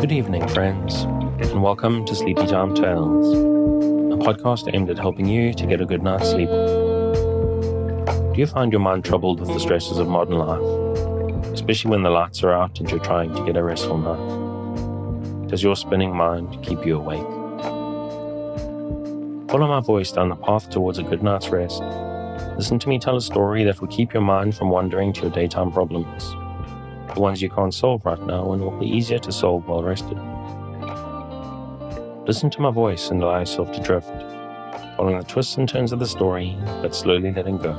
Good evening, friends, and welcome to Sleepy Time Tales, a podcast aimed at helping you to get a good night's sleep. Do you find your mind troubled with the stresses of modern life, especially when the lights are out and you're trying to get a restful night? Does your spinning mind keep you awake? Follow my voice down the path towards a good night's rest. Listen to me tell a story that will keep your mind from wandering to your daytime problems, the ones you can't solve right now and will be easier to solve while rested. Listen to my voice and allow yourself to drift, following the twists and turns of the story, but slowly letting go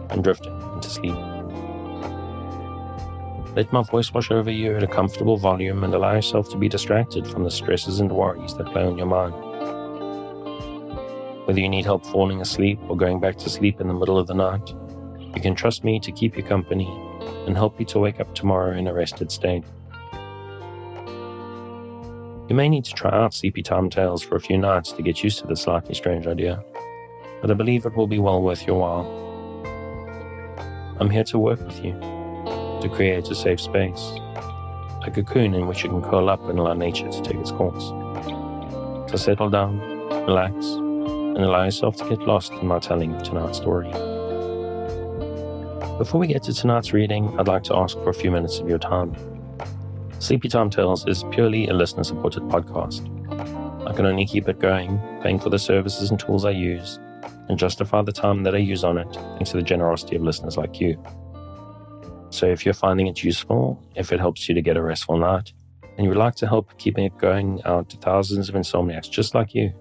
and drifting into sleep. Let my voice wash over you at a comfortable volume and allow yourself to be distracted from the stresses and worries that play on your mind. Whether you need help falling asleep or going back to sleep in the middle of the night, you can trust me to keep you company and help you to wake up tomorrow in a rested state. You may need to try out Sleepy Time Tales for a few nights to get used to this slightly strange idea, but I believe it will be well worth your while. I'm here to work with you, to create a safe space, a cocoon in which you can curl up and allow nature to take its course. So settle down, relax, and allow yourself to get lost in my telling of tonight's story. Before we get to tonight's reading, I'd like to ask for a few minutes of your time. Sleepy Time Tales is purely a listener-supported podcast. I can only keep it going, paying for the services and tools I use, and justify the time that I use on it thanks to the generosity of listeners like you. So if you're finding it useful, if it helps you to get a restful night, and you would like to help keeping it going out to thousands of insomniacs just like you,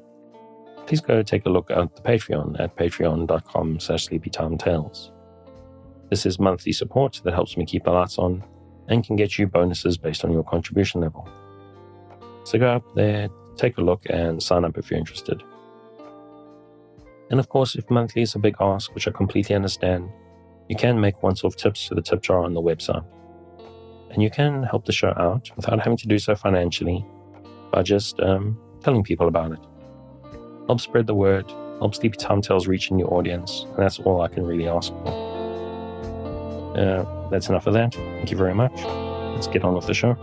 please go take a look at the Patreon at patreon.com/sleepytimetales. This is monthly support that helps me keep the lights on and can get you bonuses based on your contribution level. So go up there, take a look, and sign up if you're interested. And of course, if monthly is a big ask, which I completely understand, you can make once-off tips to the tip jar on the website. And you can help the show out without having to do so financially by just telling people about it. Help spread the word, help Sleepy Time Tales reach a new audience, and that's all I can really ask for. That's enough of that. Thank you very much. Let's get on with the show.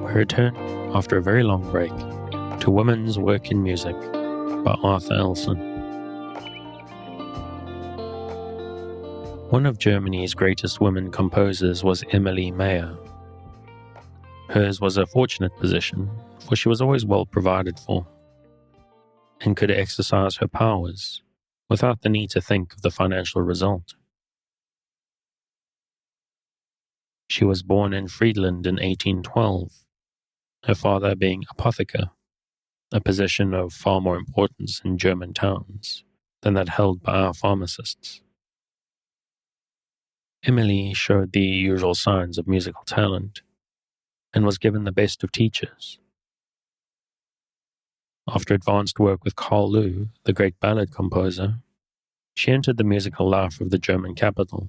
We return after a very long break to Women's Work in Music by Arthur Elson. One of Germany's greatest women composers was Emilie Meyer. Hers was a fortunate position, for she was always well provided for and could exercise her powers without the need to think of the financial result. She was born in Friedland in 1812, her father being apotheker, a position of far more importance in German towns than that held by our pharmacists. Emilie showed the usual signs of musical talent and was given the best of teachers. After advanced work with Carl Lu, the great ballad composer, she entered the musical life of the German capital.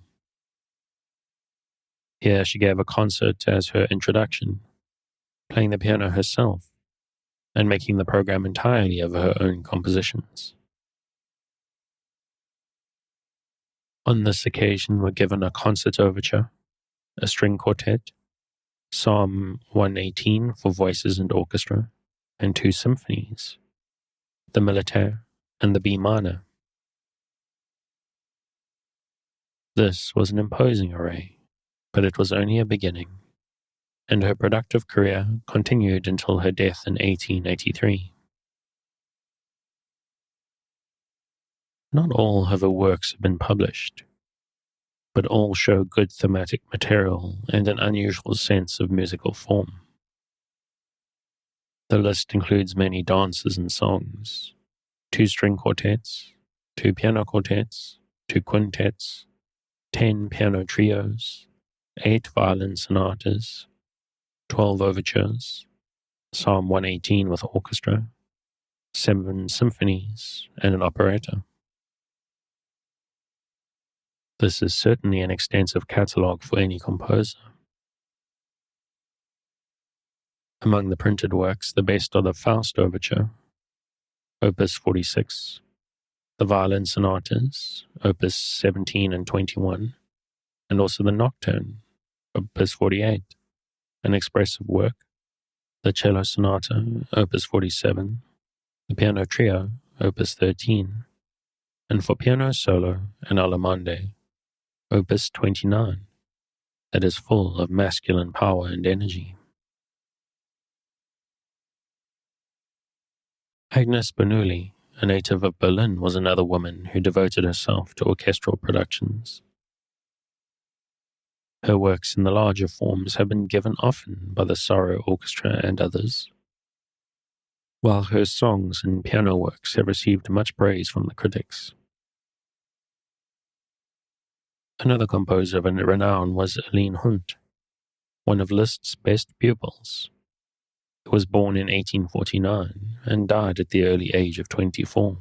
Here she gave a concert as her introduction, playing the piano herself and making the program entirely of her own compositions. On this occasion were given a concert overture, a string quartet, Psalm 118 for voices and orchestra, and 2 symphonies, the Militaire and the B minor. This was an imposing array, but it was only a beginning, and her productive career continued until her death in 1883. Not all of her works have been published, but all show good thematic material and an unusual sense of musical form. The list includes many dances and songs, 2 string quartets, 2 piano quartets, 2 quintets, 10 piano trios, 8 violin sonatas, 12 overtures, Psalm 118 with orchestra, 7 symphonies, and an operetta. This is certainly an extensive catalogue for any composer. Among the printed works, the best are the Faust Overture, Opus 46, the violin sonatas, Opus 17 and 21, and also the Nocturne, Opus 48. an expressive work, the Cello Sonata, Opus 47, the Piano Trio, Opus 13, and for piano solo and Allemande, Opus 29, that is full of masculine power and energy. Agnes Bernoulli, a native of Berlin, was another woman who devoted herself to orchestral productions. Her works in the larger forms have been given often by the Sorrow Orchestra and others, while her songs and piano works have received much praise from the critics. Another composer of renown was Aline Hunt, one of Liszt's best pupils, who was born in 1849 and died at the early age of 24.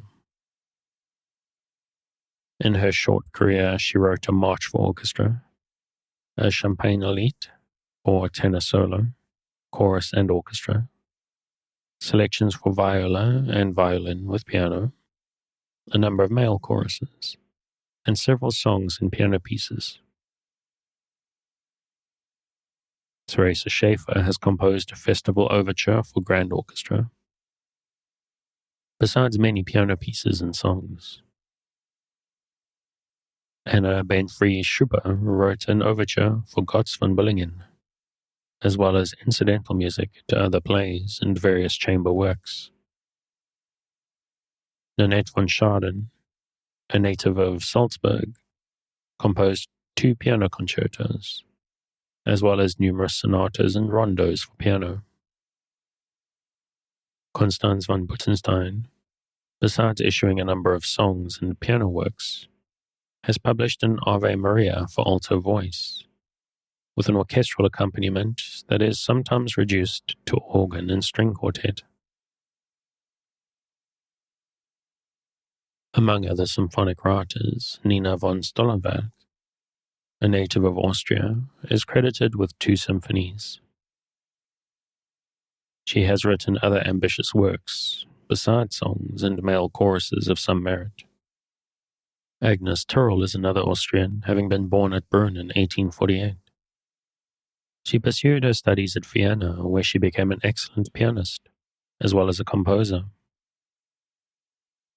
In her short career, she wrote a march for orchestra, a Champagner-Lied for tenor solo, chorus and orchestra, selections for viola and violin with piano, a number of male choruses, and several songs and piano pieces. Theresa Schaefer has composed a festival overture for grand orchestra, besides many piano pieces and songs. Anna Benfree Schuber wrote an overture for Gotts von Billingen, as well as incidental music to other plays and various chamber works. Nanette von Schaden, a native of Salzburg, composed 2 piano concertos, as well as numerous sonatas and rondos for piano. Constance von Buttenstein, besides issuing a number of songs and piano works, has published an Ave Maria for alto voice, with an orchestral accompaniment that is sometimes reduced to organ and string quartet. Among other symphonic writers, Nina von Stollenberg, a native of Austria, is credited with 2 symphonies. She has written other ambitious works, besides songs and male choruses of some merit. Agnes Tirol is another Austrian, having been born at Brunn in 1848. She pursued her studies at Vienna, where she became an excellent pianist, as well as a composer.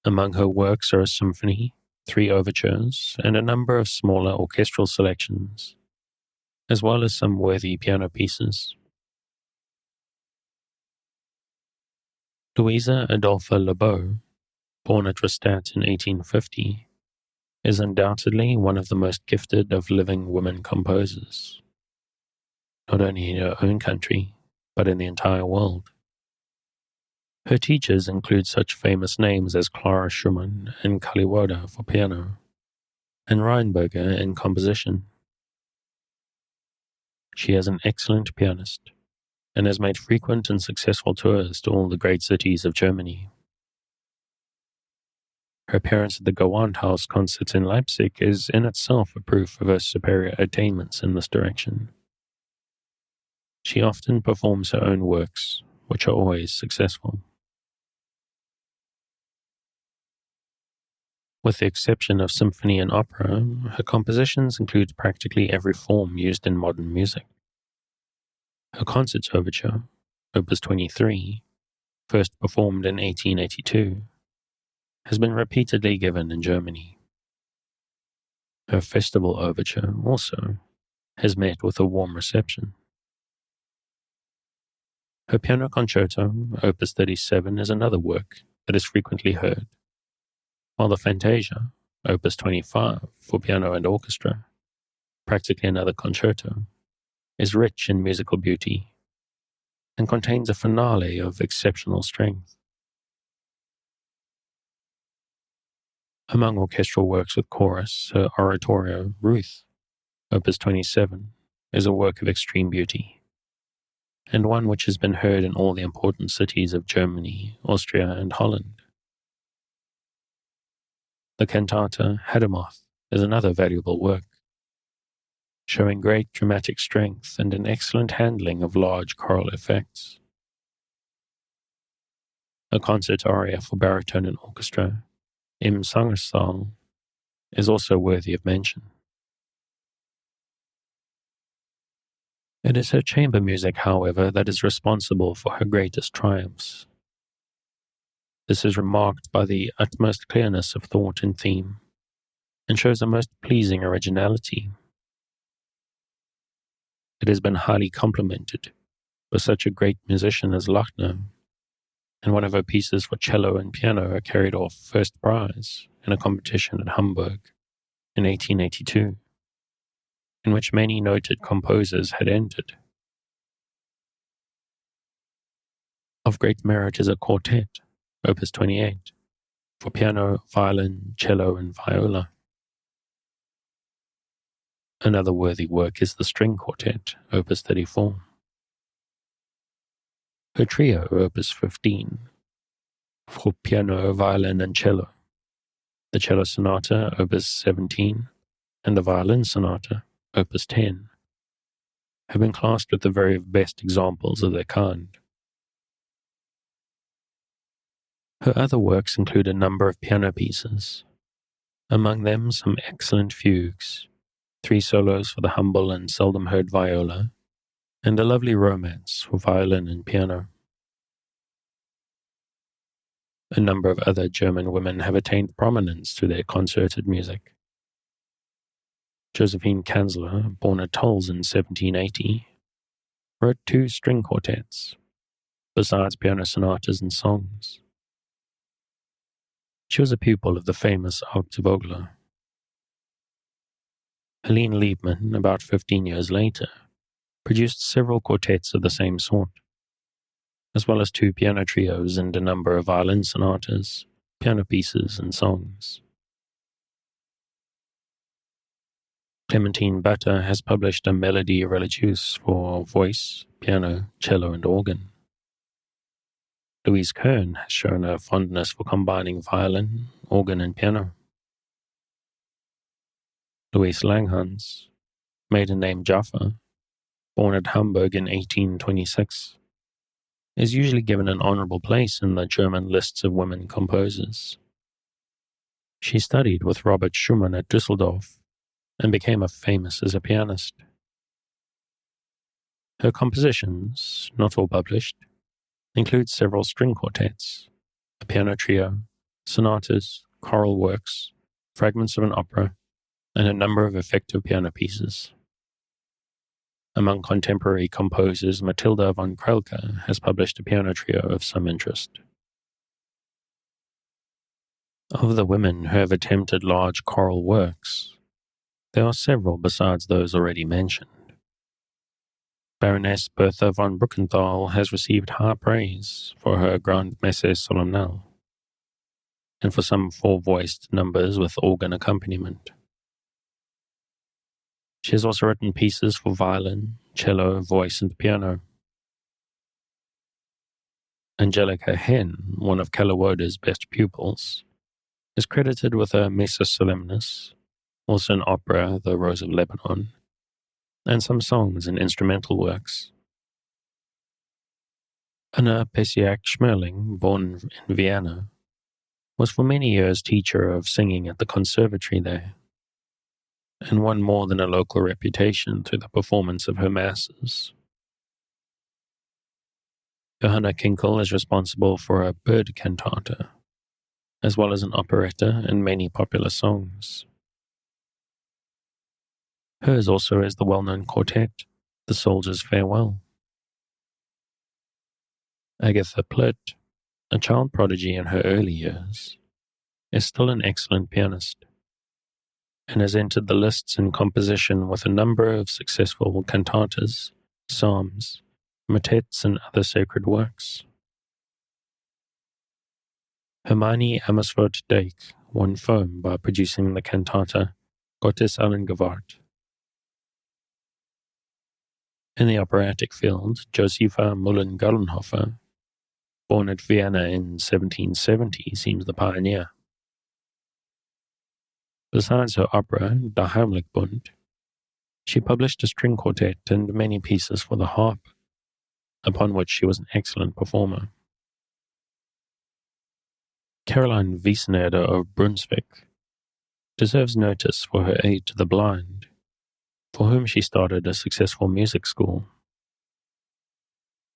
Among her works are a symphony, 3 overtures, and a number of smaller orchestral selections, as well as some worthy piano pieces. Louisa Adolpha Lebeau, born at Rastatt in 1850, is undoubtedly one of the most gifted of living women composers, not only in her own country, but in the entire world. Her teachers include such famous names as Clara Schumann and Kaliwoda for piano, and Reinberger in composition. She is an excellent pianist, and has made frequent and successful tours to all the great cities of Germany. Her appearance at the Gewandhaus concerts in Leipzig is in itself a proof of her superior attainments in this direction. She often performs her own works, which are always successful. With the exception of symphony and opera, her compositions include practically every form used in modern music. Her Concerts Overture, Opus 23, first performed in 1882, has been repeatedly given in Germany. Her Festival Overture, also, has met with a warm reception. Her Piano Concerto, Opus 37, is another work that is frequently heard, while the Fantasia, Opus 25, for piano and orchestra, practically another concerto, is rich in musical beauty and contains a finale of exceptional strength. Among orchestral works with chorus, her oratorio, Ruth, Opus 27, is a work of extreme beauty, and one which has been heard in all the important cities of Germany, Austria, and Holland. The cantata Hademoth is another valuable work, showing great dramatic strength and an excellent handling of large choral effects. A concert aria for baritone and orchestra, Im Sangersaal, is also worthy of mention. It is her chamber music, however, that is responsible for her greatest triumphs. This is remarked by the utmost clearness of thought and theme, and shows a most pleasing originality. It has been highly complimented for such a great musician as Lachner, and one of her pieces for cello and piano carried off first prize in a competition at Hamburg in 1882, in which many noted composers had entered. Of great merit is a quartet, Opus 28, for piano, violin, cello, and viola. Another worthy work is the string quartet, Opus 34. Her trio, Opus 15, for piano, violin, and cello. The cello sonata, Opus 17, and the violin sonata, Opus 10, have been classed with the very best examples of their kind. Her other works include a number of piano pieces, among them some excellent fugues, 3 solos for the humble and seldom heard viola, and a lovely romance for violin and piano. A number of other German women have attained prominence through their concerted music. Josephine Kanzler, born at Tols in 1780, wrote 2 string quartets, besides piano sonatas and songs. She was a pupil of the famous Abt Vogler. Helene Liebmann, about 15 years later, produced several quartets of the same sort, as well as 2 piano trios and a number of violin sonatas, piano pieces, and songs. Clementine Butter has published a Melodie religieuse for voice, piano, cello, and organ. Louise Kern has shown a fondness for combining violin, organ, and piano. Louise Langhans, maiden name Jaffa, born at Hamburg in 1826, is usually given an honorable place in the German lists of women composers. She studied with Robert Schumann at Düsseldorf and became famous as a pianist. Her compositions, not all published, include several string quartets, a piano trio, sonatas, choral works, fragments of an opera, and a number of effective piano pieces. Among contemporary composers, Matilda von Krelke has published a piano trio of some interest. Of the women who have attempted large choral works, there are several besides those already mentioned. Baroness Bertha von Bruckenthal has received high praise for her Grand Messe Solemnale, and for some 4-voiced numbers with organ accompaniment. She has also written pieces for violin, cello, voice, and piano. Angelica Henn, one of Kellerwoda's best pupils, is credited with a Missa Solemnis, also an opera, The Rose of Lebanon, and some songs and instrumental works. Anna Pesiak-Schmerling, born in Vienna, was for many years teacher of singing at the conservatory there, and won more than a local reputation through the performance of her masses. Johanna Kinkel is responsible for a bird cantata, as well as an operetta and many popular songs. Hers also is the well-known quartet, The Soldier's Farewell. Agatha Plitt, a child prodigy in her early years, is still an excellent pianist, and has entered the lists in composition with a number of successful cantatas, psalms, motets, and other sacred works. Hermione Amersfoort Dijk won fame by producing the cantata Gottes allen Gewalt. In the operatic field, Josepha Mullen-Gallenhofer, born at Vienna in 1770, seems the pioneer. Besides her opera, Der Heimlichbund, she published a string quartet and many pieces for the harp, upon which she was an excellent performer. Caroline Wiesneder of Brunswick deserves notice for her aid to the blind, for whom she started a successful music school.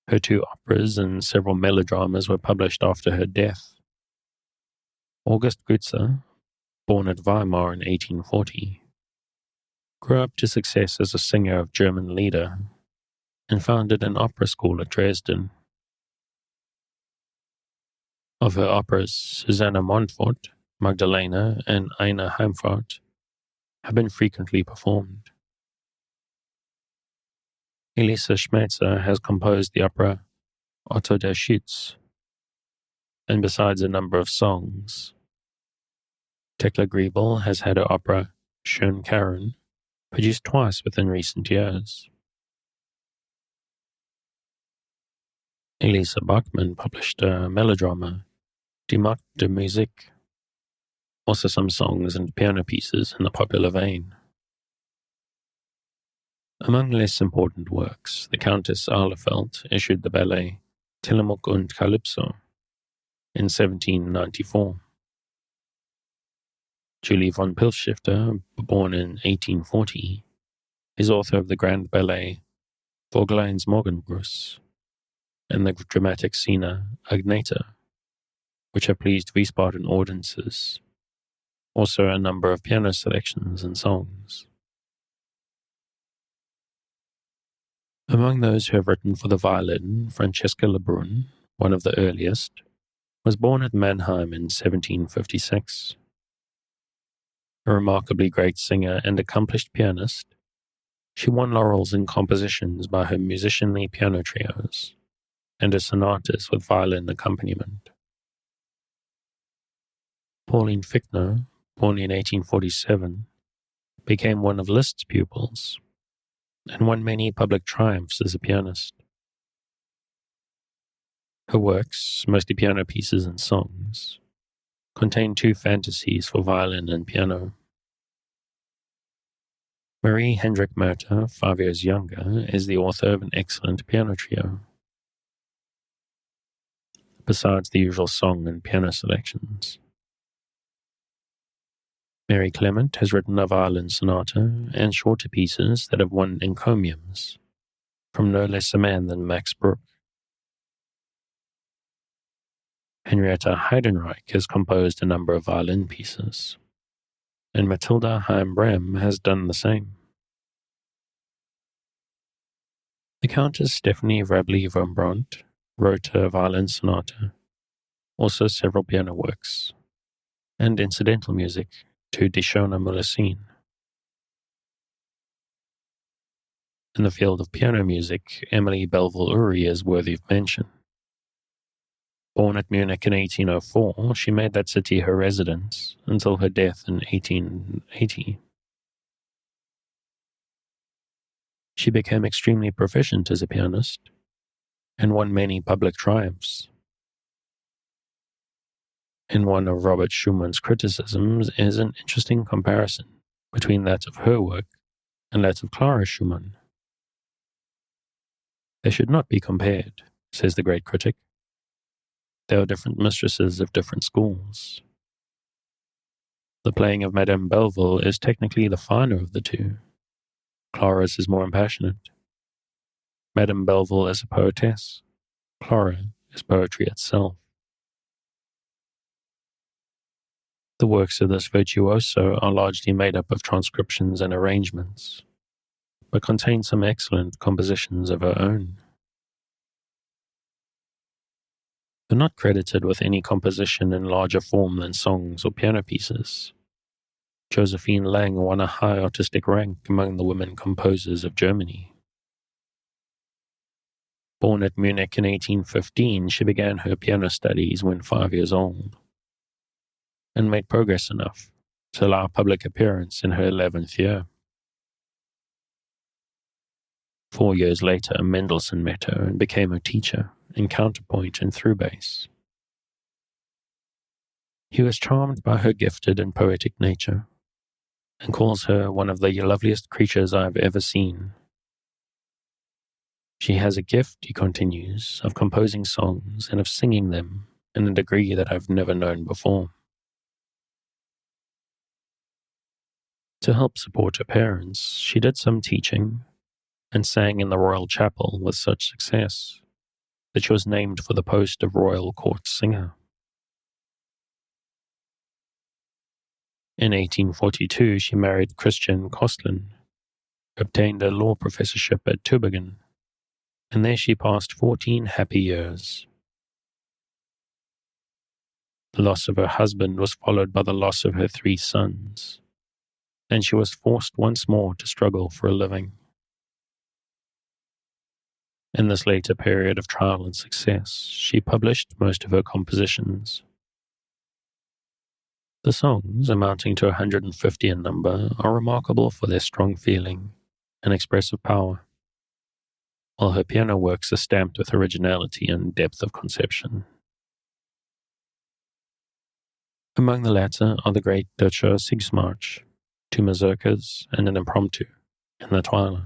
Her 2 operas and several melodramas were published after her death. August Gutze, born at Weimar in 1840, grew up to success as a singer of German Lieder and founded an opera school at Dresden. Of her operas, Susanna Montfort, Magdalena, and Eine Heimfahrt have been frequently performed. Elisa Schmetzer has composed the opera Otto der Schütz, and besides a number of songs, Tekla Griebel has had her opera Schön Karen produced twice within recent years. Elisa Bachmann published a melodrama, Die Macht der Musik, also some songs and piano pieces in the popular vein. Among less important works, the Countess Ahlefeld issued the ballet Tillamook und Calypso in 1794. Julie von Pilstifter, born in 1840, is author of the grand ballet Vogleins Morgengruß and the dramatic scena Agneta, which have pleased Wiesbaden audiences, also a number of piano selections and songs. Among those who have written for the violin, Francesca Lebrun, one of the earliest, was born at Mannheim in 1756. A remarkably great singer and accomplished pianist, she won laurels in compositions by her musicianly piano trios and her sonatas with violin accompaniment. Pauline Fichtner, born in 1847, became one of Liszt's pupils and won many public triumphs as a pianist. Her works, mostly piano pieces and songs, contain 2 fantasies for violin and piano. Marie Hendrik Merter, 5 years younger, is the author of an excellent piano trio. Besides the usual song and piano selections, Mary Clement has written a violin sonata and shorter pieces that have won encomiums from no less a man than Max Bruch. Henrietta Heidenreich has composed a number of violin pieces, and Matilda Heim-Brehm has done the same. The Countess Stephanie Rabely von Brandt wrote a violin sonata, also several piano works, and incidental music to Die Schöne Mlusine. In the field of piano music, Emily Belleville-Uri is worthy of mention. Born at Munich in 1804, she made that city her residence until her death in 1880. She became extremely proficient as a pianist and won many public triumphs. In one of Robert Schumann's criticisms is an interesting comparison between that of her work and that of Clara Schumann. They should not be compared, says the great critic. They are different mistresses of different schools. The playing of Madame Belleville is technically the finer of the 2. Clara's is more impassionate. Madame Belleville is a poetess. Clara is poetry itself. The works of this virtuoso are largely made up of transcriptions and arrangements, but contain some excellent compositions of her own. Though not credited with any composition in larger form than songs or piano pieces, Josephine Lang won a high artistic rank among the women composers of Germany. Born at Munich in 1815, she began her piano studies when 5 years old, and made progress enough to allow public appearance in her 11th year. 4 years later, Mendelssohn met her and became her teacher in counterpoint and through bass. He was charmed by her gifted and poetic nature, and calls her one of the loveliest creatures I have ever seen. She has a gift, he continues, of composing songs and of singing them in a degree that I've never known before. To help support her parents, she did some teaching and sang in the Royal Chapel with such success that she was named for the post of royal court singer. In 1842, she married Christian Kostlin, obtained a law professorship at Tübingen, and there she passed 14 happy years. The loss of her husband was followed by the loss of her 3 sons, and she was forced once more to struggle for a living. In this later period of trial and success, she published most of her compositions. The songs, amounting to 150 in number, are remarkable for their strong feeling and expressive power, while her piano works are stamped with originality and depth of conception. Among the latter are the great Deutscher Siegsmarsch, 2 mazurkas, and an impromptu, In the Twilight.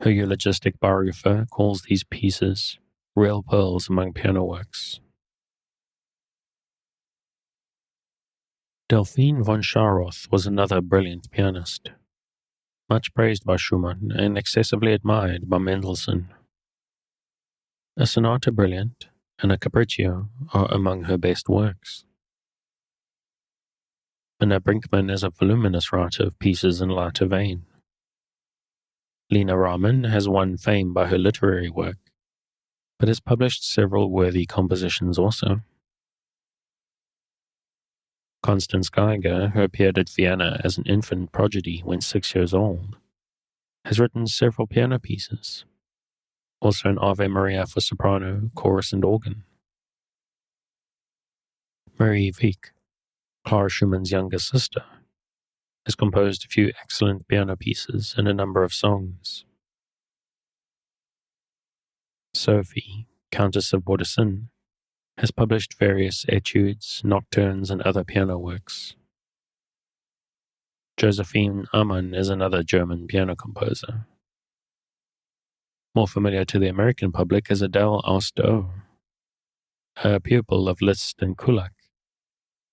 Her eulogistic biographer calls these pieces real pearls among piano works. Delphine von Scharoth was another brilliant pianist, much praised by Schumann and excessively admired by Mendelssohn. A Sonata Brilliant and a Capriccio are among her best works. Anna Brinkmann is a voluminous writer of pieces in lighter vein. Lena Rahman has won fame by her literary work, but has published several worthy compositions also. Constance Geiger, who appeared at Vienna as an infant prodigy when 6 years old, has written several piano pieces, also an Ave Maria for soprano, chorus, and organ. Marie Wieck, Clara Schumann's younger sister, has composed a few excellent piano pieces and a number of songs. Sophie, Countess of Bodissin, has published various etudes, nocturnes, and other piano works. Josephine Amann is another German piano composer. More familiar to the American public is Adele Arstow, a pupil of Liszt and Kullak,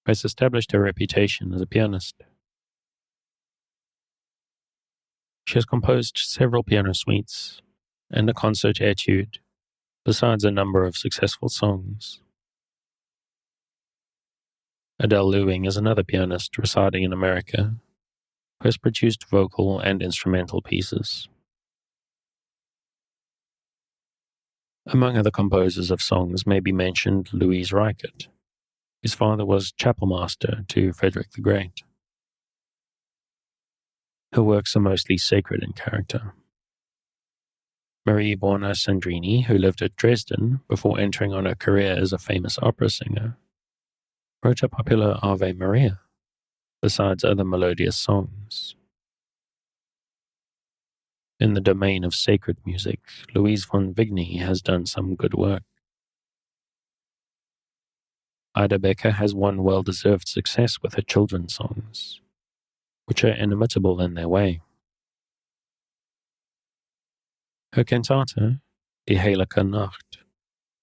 who has established her reputation as a pianist. She has composed several piano suites and a concert etude, besides a number of successful songs. Adele Lewing is another pianist residing in America, who has produced vocal and instrumental pieces. Among other composers of songs may be mentioned Louise Reichert, whose father was chapelmaster to Frederick the Great. Her works are mostly sacred in character. Marie Borna Sandrini, who lived at Dresden before entering on her career as a famous opera singer, wrote a popular Ave Maria, besides other melodious songs. In the domain of sacred music, Louise von Vigny has done some good work. Ida Becker has won well-deserved success with her children's songs, which are inimitable in their way. Her cantata, Die Heilige Nacht,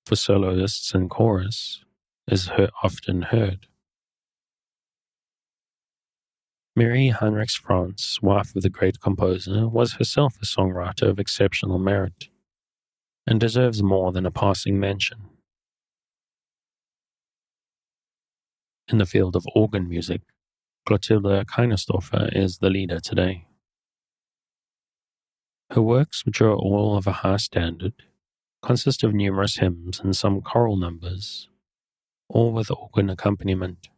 for soloists and chorus, is often heard. Marie Heinrichs Franz, wife of the great composer, was herself a songwriter of exceptional merit, and deserves more than a passing mention. In the field of organ music, Clotilde Keinersdorfer is the leader today. Her works, which are all of a high standard, consist of numerous hymns and some choral numbers, all with organ accompaniment.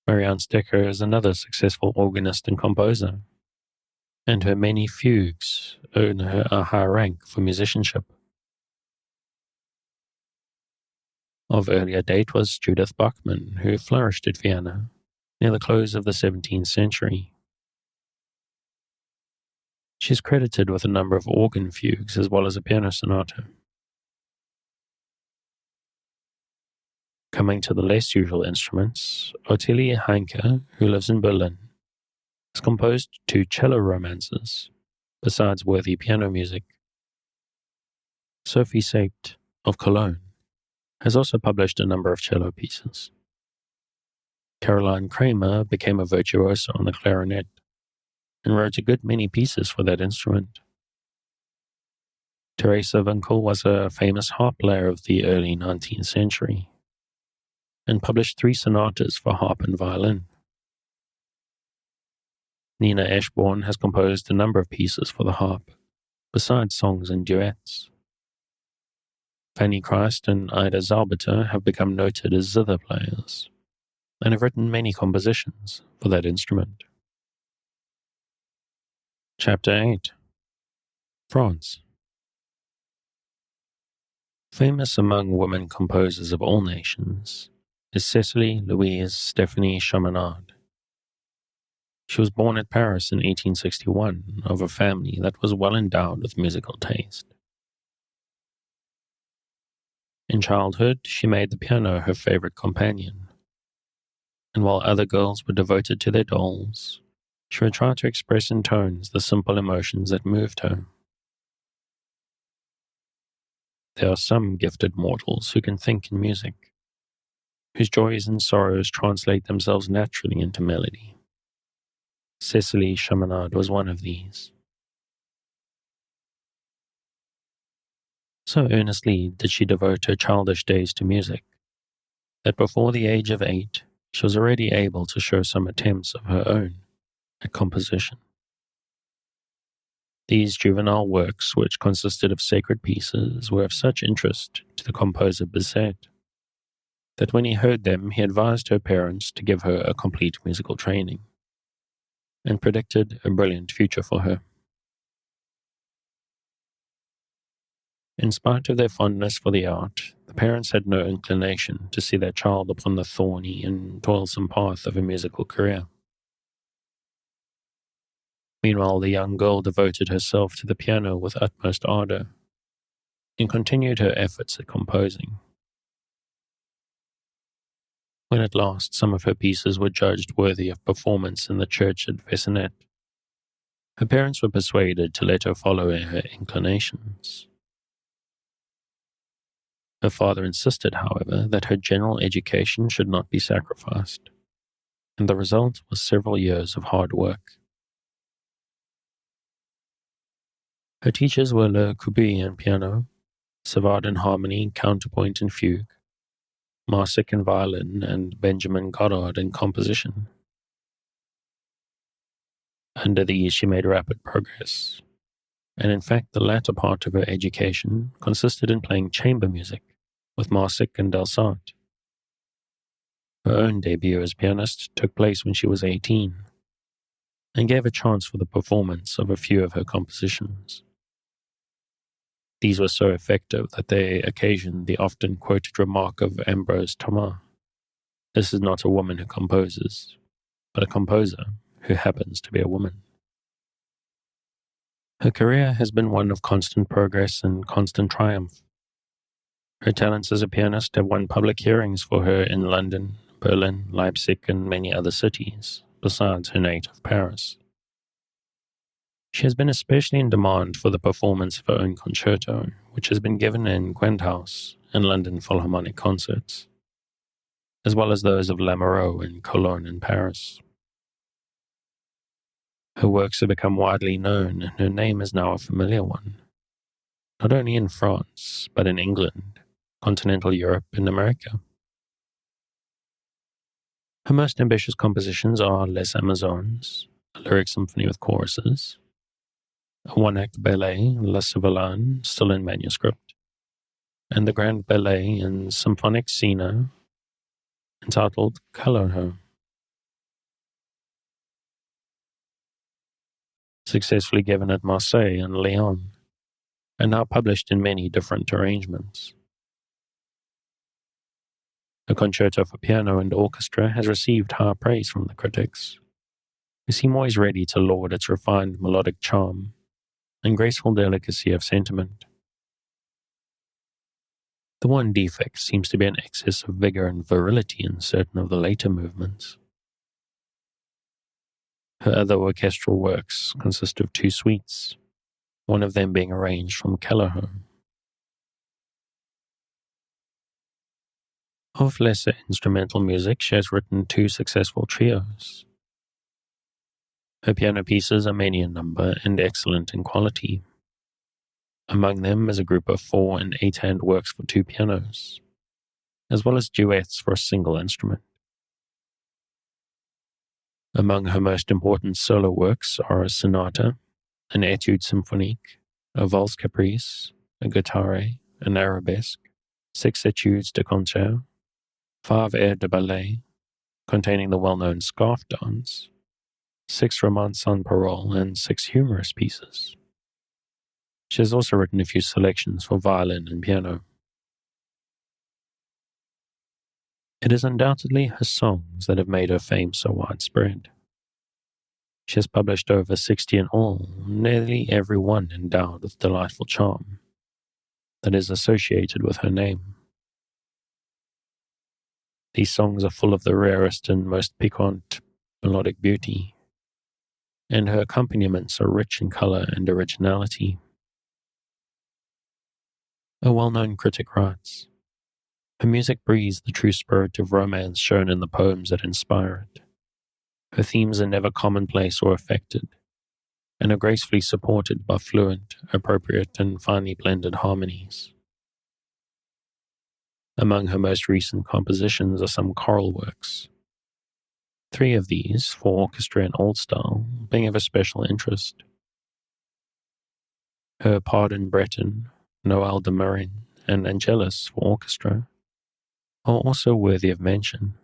Marianne Stecker is another successful organist and composer, and her many fugues earn her a high rank for musicianship. Of earlier date was Judith Bachmann, who flourished at Vienna near the close of the 17th century. She is credited with a number of organ fugues as well as a piano sonata. Coming to the less usual instruments, Ottilie Heinke, who lives in Berlin, has composed 2 cello romances, besides worthy piano music. Sophie Seibt of Cologne has also published a number of cello pieces. Caroline Kramer became a virtuoso on the clarinet and wrote a good many pieces for that instrument. Teresa Winkel was a famous harp player of the early 19th century and published 3 sonatas for harp and violin. Nina Ashbourne has composed a number of pieces for the harp, besides songs and duets. Fanny Christ and Ida Zauberter have become noted as zither players and have written many compositions for that instrument. Chapter 8. France. Famous among women composers of all nations is Cecily Louise Stéphanie Chaminade. She was born at Paris in 1861 of a family that was well endowed with musical taste. In childhood, she made the piano her favorite companion, and while other girls were devoted to their dolls, she would try to express in tones the simple emotions that moved her. There are some gifted mortals who can think in music, whose joys and sorrows translate themselves naturally into melody. Cecily Chaminade was one of these. So earnestly did she devote her childish days to music, that before the age of 8, she was already able to show some attempts of her own at composition. These juvenile works, which consisted of sacred pieces, were of such interest to the composer Bizet, that when he heard them, he advised her parents to give her a complete musical training, and predicted a brilliant future for her. In spite of their fondness for the art, the parents had no inclination to see their child upon the thorny and toilsome path of a musical career. Meanwhile, the young girl devoted herself to the piano with utmost ardor, and continued her efforts at composing. When at last some of her pieces were judged worthy of performance in the church at Vesonet, her parents were persuaded to let her follow her inclinations. Her father insisted, however, that her general education should not be sacrificed, and the result was several years of hard work. Her teachers were Le Courbet in piano, Savard in harmony, counterpoint and fugue, Marsick in violin, and Benjamin Goddard in composition. Under these she made rapid progress, and in fact the latter part of her education consisted in playing chamber music with Marsick and Delsart. Her own debut as pianist took place when she was 18, and gave a chance for the performance of a few of her compositions. These were so effective that they occasioned the often quoted remark of Ambrose Thomas: "This is not a woman who composes, but a composer who happens to be a woman." Her career has been one of constant progress and constant triumph. Her talents as a pianist have won public hearings for her in London, Berlin, Leipzig, and many other cities, besides her native Paris. She has been especially in demand for the performance of her own concerto, which has been given in Gwent House and London Philharmonic concerts, as well as those of Lamoureux in Cologne and Paris. Her works have become widely known, and her name is now a familiar one, not only in France, but in England, continental Europe, and America. Her most ambitious compositions are Les Amazones, a lyric symphony with choruses, a one-act ballet, La Sevillane, still in manuscript, and the grand ballet in symphonic scena entitled Caloho. Successfully given at Marseille and Lyon, and now published in many different arrangements. A concerto for piano and orchestra has received high praise from the critics, who seem always ready to laud its refined melodic charm and graceful delicacy of sentiment. The one defect seems to be an excess of vigor and virility in certain of the later movements. Her other orchestral works consist of 2 suites, one of them being arranged from Caloho. Of lesser instrumental music, she has written 2 successful trios. Her piano pieces are many in number and excellent in quality. Among them is a group of 4- and 8-hand works for 2 pianos, as well as duets for a single instrument. Among her most important solo works are a sonata, an etude symphonique, a valse caprice, a guittare, an arabesque, 6 etudes de concert, 5 airs de ballet, containing the well-known scarf dance, 6 romans sans parole, and 6 humorous pieces. She has also written a few selections for violin and piano. It is undoubtedly her songs that have made her fame so widespread. She has published over 60 in all, nearly every one endowed with delightful charm that is associated with her name. These songs are full of the rarest and most piquant melodic beauty, and her accompaniments are rich in color and originality. A well-known critic writes, "Her music breathes the true spirit of romance shown in the poems that inspire it. Her themes are never commonplace or affected, and are gracefully supported by fluent, appropriate, and finely blended harmonies." Among her most recent compositions are some choral works. 3 of these, for orchestra and old style, being of a special interest. Her Pardon Breton, Noël de Marin, and Angelus for orchestra are also worthy of mention,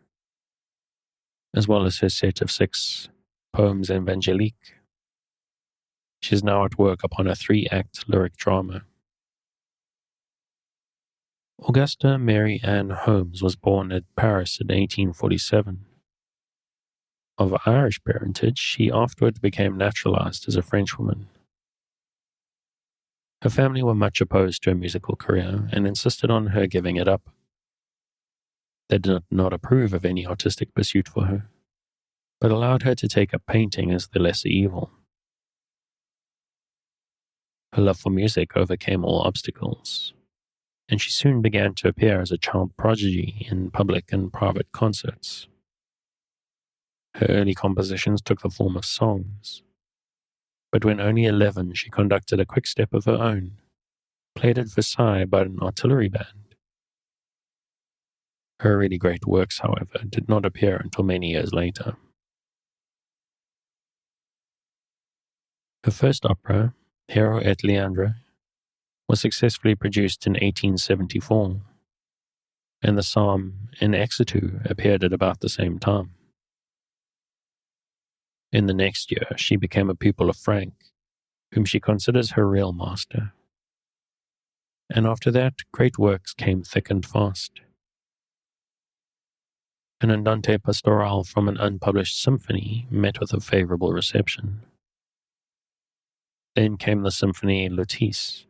as well as her set of 6 poems évangéliques. She is now at work upon a 3-act lyric drama. Augusta Mary Ann Holmes was born at Paris in 1847. Of Irish parentage, she afterward became naturalized as a Frenchwoman. Her family were much opposed to her musical career and insisted on her giving it up. They did not approve of any artistic pursuit for her, but allowed her to take up painting as the lesser evil. Her love for music overcame all obstacles, and she soon began to appear as a child prodigy in public and private concerts. Her early compositions took the form of songs, but when only 11 she conducted a quick step of her own, played at Versailles by an artillery band. Her really great works, however, did not appear until many years later. Her first opera, Hero et Leandre, was successfully produced in 1874, and the psalm In Exitu appeared at about the same time. In the next year, she became a pupil of Franck, whom she considers her real master. And after that, great works came thick and fast. An andante pastoral from an unpublished symphony met with a favorable reception. Then came the symphony Lotis,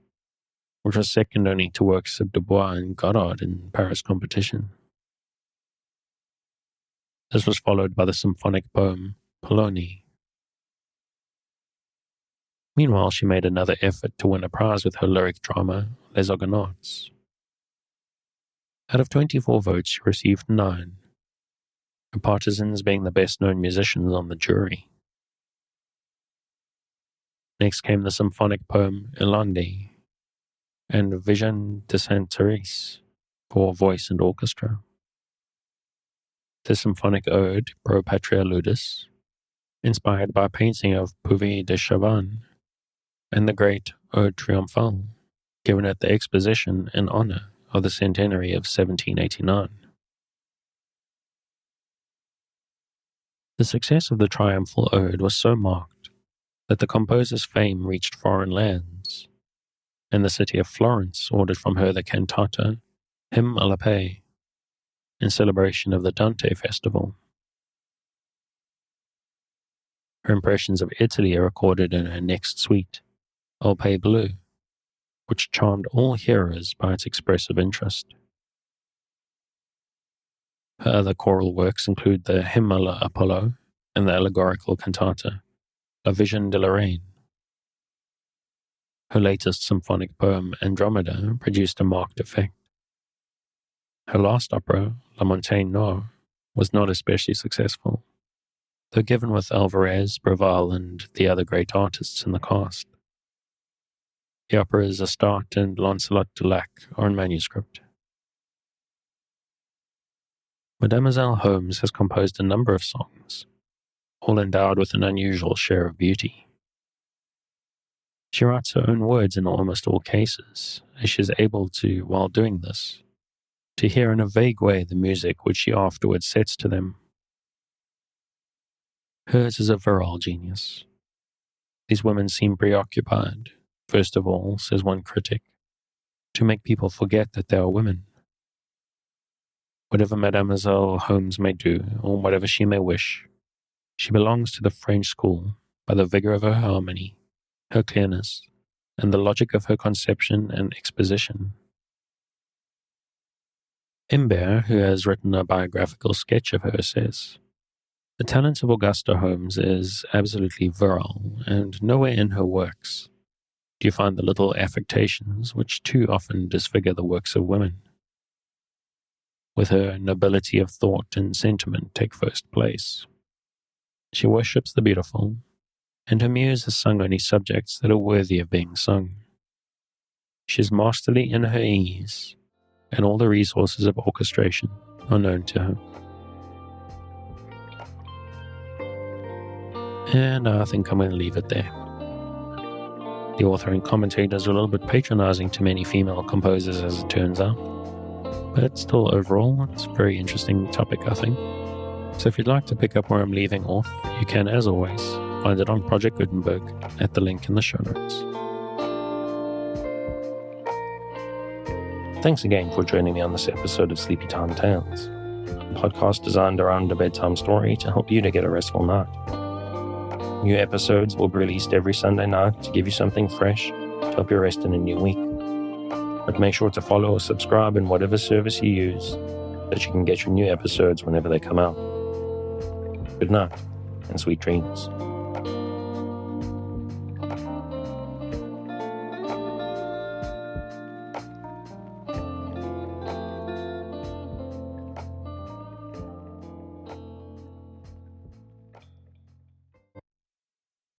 which was second only to works of Dubois and Goddard in Paris competition. This was followed by the symphonic poem Poloni. Meanwhile, she made another effort to win a prize with her lyric drama Les Argonauts. Out of 24 votes, she received 9, her partisans being the best-known musicians on the jury. Next came the symphonic poem Elande and Vision de Saint-Therese for voice and orchestra. The symphonic ode Pro Patria Ludis, inspired by a painting of Puvis de Chavannes, and the great Ode Triomphale, given at the exposition in honor of the centenary of 1789. The success of the triumphal ode was so marked that the composer's fame reached foreign lands, and the city of Florence ordered from her the cantata Hymn à la Paix in celebration of the Dante Festival. Her impressions of Italy are recorded in her next suite, Au Pays Bleu, which charmed all hearers by its expressive interest. Her other choral works include the Hymn à l'Apollo and the allegorical cantata La Vision de la Reine. Her latest symphonic poem, Andromeda, produced a marked effect. Her last opera, La Montagne Noire, was not especially successful, though given with Alvarez, Braval, and the other great artists in the cast. The operas Astarte and Lancelot du Lac are in manuscript. Mademoiselle Holmes has composed a number of songs, all endowed with an unusual share of beauty. She writes her own words in almost all cases, as she is able to, while doing this, to hear in a vague way the music which she afterwards sets to them. Hers is a virile genius. These women seem preoccupied, first of all, says one critic, to make people forget that they are women. Whatever Mademoiselle Holmes may do, or whatever she may wish, she belongs to the French school by the vigor of her harmony, her clearness, and the logic of her conception and exposition. Imbert, who has written a biographical sketch of her, says, "The talent of Augusta Holmes is absolutely virile, and nowhere in her works do you find the little affectations which too often disfigure the works of women. With her, nobility of thought and sentiment take first place. She worships the beautiful, and her muse has sung only subjects that are worthy of being sung. She is masterly in her ease, and all the resources of orchestration are known to her." And I think I'm going to leave it there. The author and commentator is a little bit patronizing to many female composers, as it turns out. But still, overall, it's a very interesting topic, I think. So if you'd like to pick up where I'm leaving off, you can, as always, find it on Project Gutenberg at the link in the show notes. Thanks again for joining me on this episode of Sleepy Time Tales, a podcast designed around a bedtime story to help you to get a restful night. New episodes will be released every Sunday night to give you something fresh to help you rest in a new week. But make sure to follow or subscribe in whatever service you use so that you can get your new episodes whenever they come out. Good night and sweet dreams.